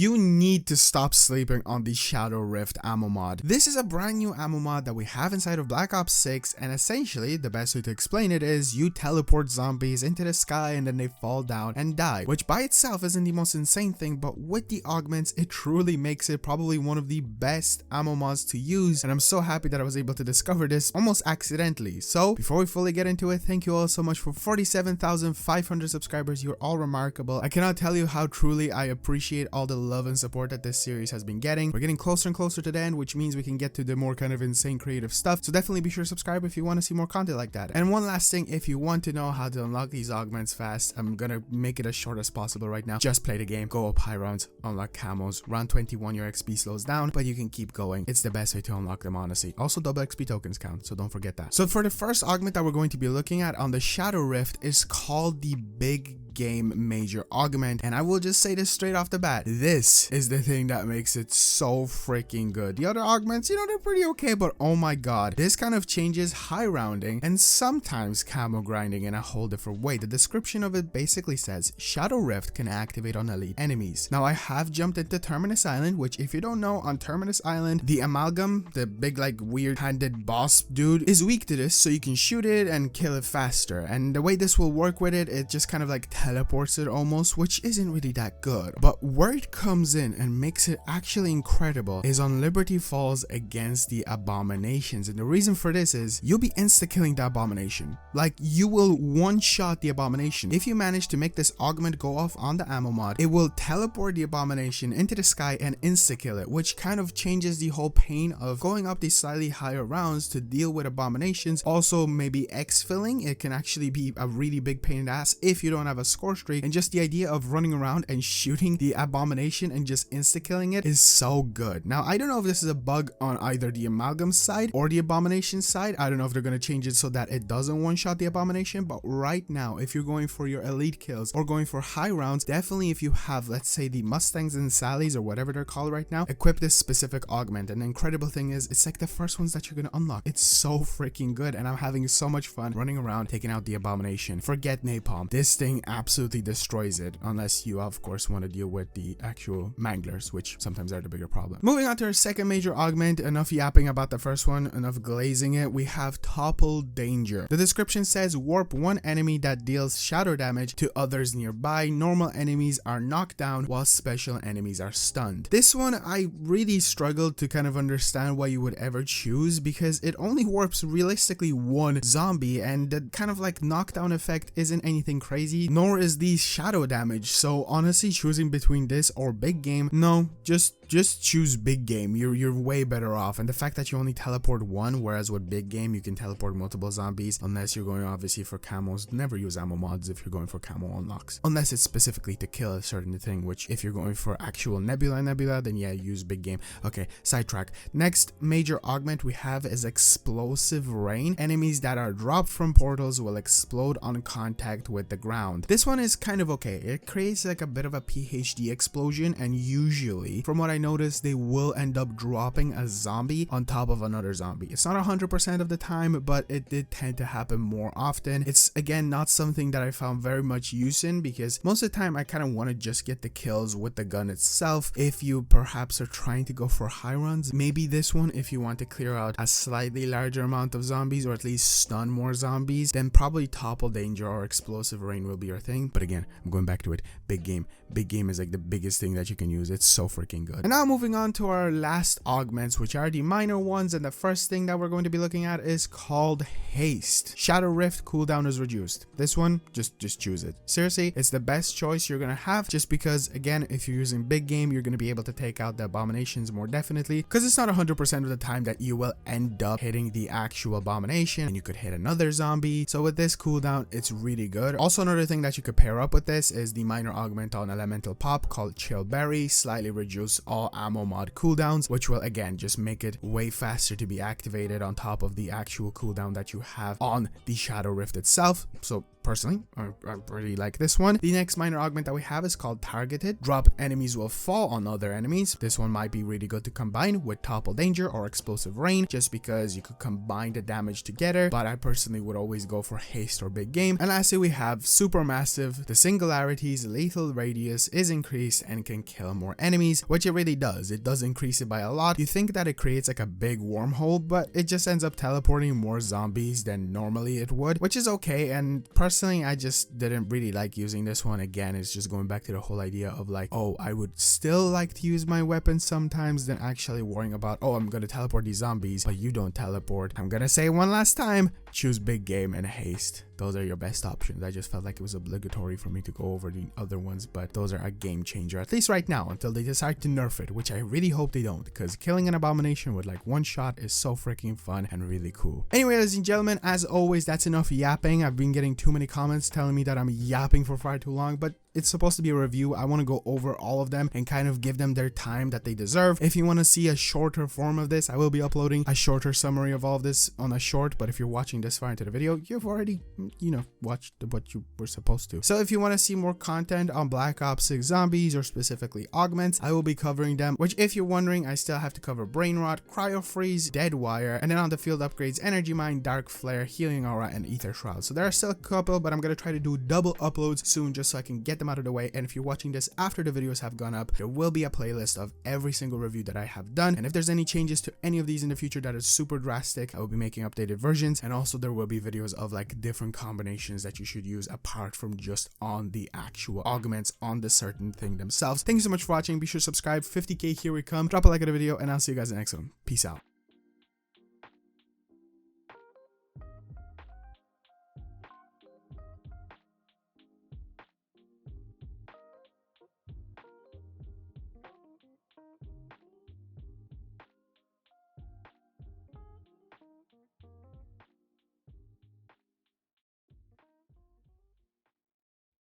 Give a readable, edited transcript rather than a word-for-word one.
you need to stop sleeping on the Shadow Rift ammo mod. This is a brand new ammo mod that we have inside of Black Ops 6, and essentially the best way to explain it is you teleport zombies into the sky and then they fall down and die, which by itself isn't the most insane thing, but with the augments it truly makes it probably one of the best ammo mods to use, and I'm so happy that I was able to discover this almost accidentally. So before we fully get into it, thank you all so much for 47,500 subscribers. You're all remarkable. I cannot tell you how truly I appreciate all the love and support that this series has been getting. We're getting closer and closer to the end, which means we can get to the more kind of insane creative stuff, so definitely be sure to subscribe if you want to see more content like that. And one last thing, if you want to know how to unlock these augments fast, I'm gonna make it as short as possible right now. Just play the game, go up high rounds, unlock camos. Round 21 your XP slows down, but you can keep going. It's the best way to unlock them, honestly. Also double XP tokens count, so don't forget that. So for the first augment that we're going to be looking at on the Shadow Rift is called the Big Game Major Augment, and I will just say this straight off the bat, this is the thing that makes it so freaking good. The other augments, you know, they're pretty okay, but oh my god, this kind of changes high rounding and sometimes camo grinding in a whole different way. The description of it basically says Shadow Rift can activate on elite enemies. Now I have jumped into Terminus Island, which if you don't know, on Terminus Island the amalgam, the big like weird handed boss dude, is weak to this, so you can shoot it and kill it faster, and the way this will work with it, it just kind of like teleports it almost, which isn't really that good. But where it comes in and makes it actually incredible is on Liberty Falls against the abominations, and the reason for this is you'll be insta-killing the abomination. Like, you will one-shot the abomination. If you manage to make this augment go off on the ammo mod, it will teleport the abomination into the sky and insta-kill it, which kind of changes the whole pain of going up these slightly higher rounds to deal with abominations. Also, maybe X-filling, it can actually be a really big pain in the ass if you don't have a score streak, and just the idea of running around and shooting the abomination and just insta-killing it is so good. Now I don't know if this is a bug on either the amalgam side or the abomination side. I don't know if they're going to change it so that it doesn't one-shot the abomination, but right now if you're going for your elite kills or going for high rounds, definitely if you have, let's say, the Mustangs and Sallys or whatever they're called right now, equip this specific augment. And the incredible thing is it's like the first ones that you're going to unlock. It's so freaking good, and I'm having so much fun running around taking out the abomination. Forget napalm, this thing absolutely destroys it, unless you of course want to deal with the actual manglers, which sometimes are the bigger problem. Moving on to our second major augment, enough yapping about the first one, enough glazing it, we have Topple Danger. The description says warp one enemy that deals shadow damage to others nearby. Normal enemies are knocked down while special enemies are stunned. This one I really struggled to kind of understand why you would ever choose, because it only warps realistically one zombie, and the kind of like knockdown effect isn't anything crazy, nor is the shadow damage. So honestly, choosing between this or Big Game, no, just choose Big Game. You're way better off. And the fact that you only teleport one, whereas with Big Game you can teleport multiple zombies, unless you're going obviously for camos. Never use ammo mods if you're going for camo unlocks, unless it's specifically to kill a certain thing, which if you're going for actual nebula, then yeah, use Big Game. Okay, sidetrack. Next major augment we have is Explosive Rain. Enemies that are dropped from portals will explode on contact with the ground. This one is kind of okay. It creates like a bit of a PhD explosion, and usually from what I noticed, they will end up dropping a zombie on top of another zombie. It's not 100% of the time, but it did tend to happen more often. It's again not something that I found very much use in, because most of the time I kind of want to just get the kills with the gun itself. If you perhaps are trying to go for high runs, maybe this one, if you want to clear out a slightly larger amount of zombies or at least stun more zombies, then probably Topple Danger or Explosive Rain will be your thing. But again, I'm going back to it, Big Game. Big Game is like the biggest thing that you can use. It's so freaking good. And now moving on to our last augments, which are the minor ones, and the first thing that we're going to be looking at is called Haste. Shadow Rift cooldown is reduced. This one, just choose it. Seriously, it's the best choice you're gonna have, just because again, if you're using Big Game, you're gonna be able to take out the abominations more definitely, because it's not 100% of the time that you will end up hitting the actual abomination, and you could hit another zombie. So with this cooldown, it's really good. Also, another thing that you could pair up with this is the minor augment on Elemental Pop called Chill Berry. Slightly reduce all ammo mod cooldowns, which will again just make it way faster to be activated on top of the actual cooldown that you have on the Shadow Rift itself. So personally, I really like this one. The next minor augment that we have is called Targeted. Dropped enemies will fall on other enemies. This one might be really good to combine with Topple Danger or Explosive Rain, just because you could combine the damage together, but I personally would always go for Haste or Big Game. And lastly, we have Supermassive. The singularity's lethal radius is increased and can kill more enemies, which it really does. It does increase it by a lot. You think that it creates like a big wormhole, but it just ends up teleporting more zombies than normally it would, which is okay. And personally, I just didn't really like using this one. Again, it's just going back to the whole idea of like, oh, I would still like to use my weapon sometimes than actually worrying about, oh, I'm gonna teleport these zombies, but you don't teleport. I'm gonna say one last time, choose Big Game and Haste. Those are your best options. I just felt like it was obligatory for me to go over the other ones, but those are a game changer, at least right now, until they decide to nerf it, which I really hope they don't, because killing an abomination with like one shot is so freaking fun and really cool. Anyway, ladies and gentlemen, as always, that's enough yapping. I've been getting too many comments telling me that I'm yapping for far too long, but it's supposed to be a review. I want to go over all of them and kind of give them their time that they deserve. If you want to see a shorter form of this, I will be uploading a shorter summary of all of this on a short, but if you're watching this far into the video, you've already, watched what you were supposed to. So if you want to see more content on Black Ops 6 Zombies, or specifically Augments, I will be covering them, which if you're wondering, I still have to cover Brain Rot, Cryo Freeze, Dead Wire, and then on the field upgrades, Energy Mine, Dark Flare, Healing Aura, and Ether Shroud. So there are still a couple, but I'm going to try to do double uploads soon just so I can get them out of the way. And if you're watching this after the videos have gone up, there will be a playlist of every single review that I have done. And if there's any changes to any of these in the future that is super drastic, I will be making updated versions. And also there will be videos of like different combinations that you should use apart from just on the actual augments on the certain thing themselves. Thank you so much for watching. Be sure to subscribe. 50K, here we come. Drop a like on the video, and I'll see you guys in the next one. Peace out.